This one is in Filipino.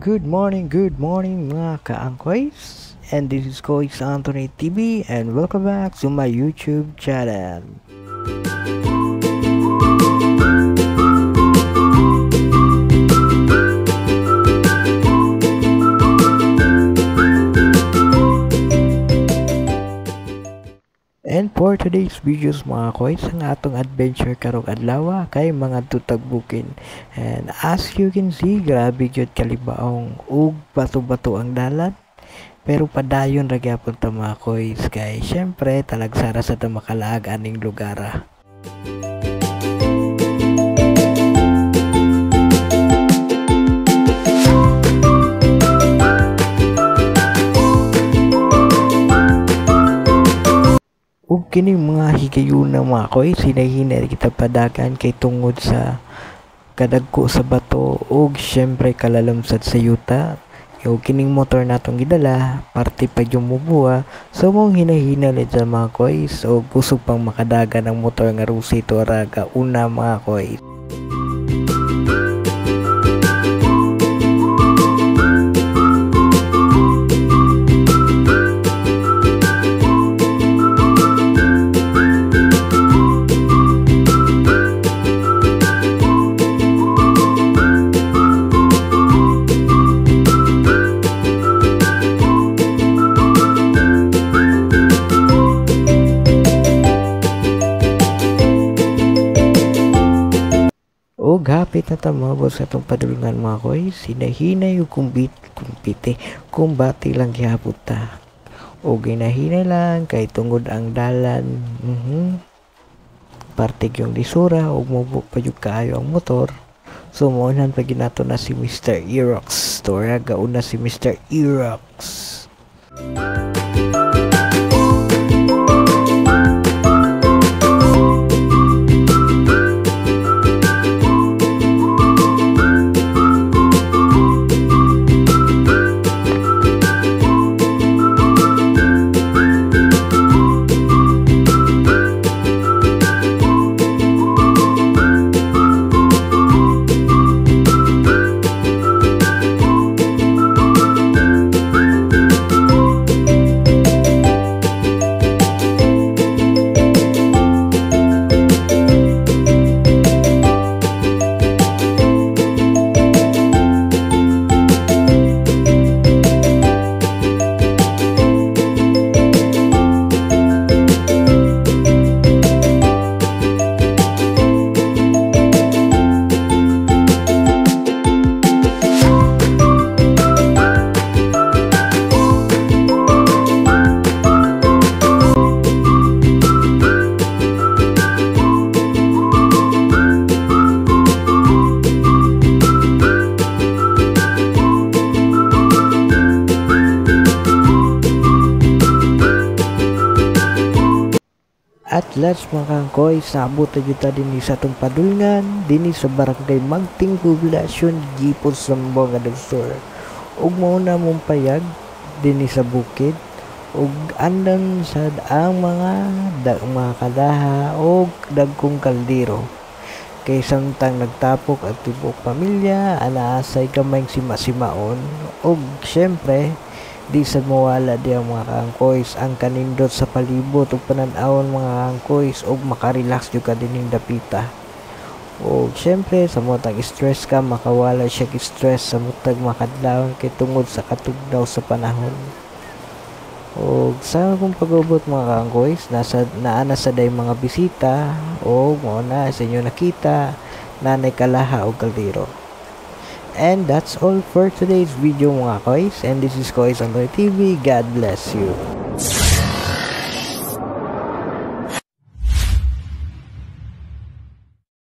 good morning mga ka-angkoys. And this is Kois Anthony TV and welcome back to my YouTube channel. And for today's videos mga koys, ang atong adventure karong adlaw kay mga tutagbukin. And as you can see, grabe gyud kalibaong ug bato-bato ang dalan. Pero padayon ra gyapon ta mga koys kay syempre talagsara sa ta makalaag aning lugar. Ug kining mga higayon na mga koys, hinahinay kita padagan kay tungod sa kadagko sa bato ug syempre kalalamsad sa yuta. Ug kining motor natong gidala parte pa yung mubuha, so mong hinahinay sa mga koys ug kusog pang makadagan ang motor nga rusi to raga una mga koys. O hapit na tamabot sa itong padulungan mga koys, hinahinay o kumbati lang gihapot ta. O ginahinay lang kay tungod ang dalan. Partig yung lisura o mubo pa yung kaayo ang motor. So muunan pa ginato na si Mr. Erox. Tora gauna si Mr. Erox. At last mga kangkoy, sabot na juta din sa itong padulngan, din sa barangay Magting Poblasyon, Gipon, Sambong, Adagsor. Ug mauna mong payag, din sa bukid, ug andan sa ang mga kadaha, ug dagkong kaldero. Kay samtang nagtapok at tibok pamilya, anaasay kamayng sima-simaon, ug syempre, di sa mawala di ang mga kangkoys ang kanindot sa palibot ug pananawon mga kangkoys ug makarelax jud ka dining dapita. O syempre sa motang stress ka makawala siya stress sa mutag makadlawon kay tungod sa katugnaw sa panahon. O sa akong pag-ubot mga kangkoys naana sa day mga bisita o mao na sa inyo nakita nanay kalaha o kaldero. And that's all for today's video mga koys. And this is Kois Anthony TV. God bless you.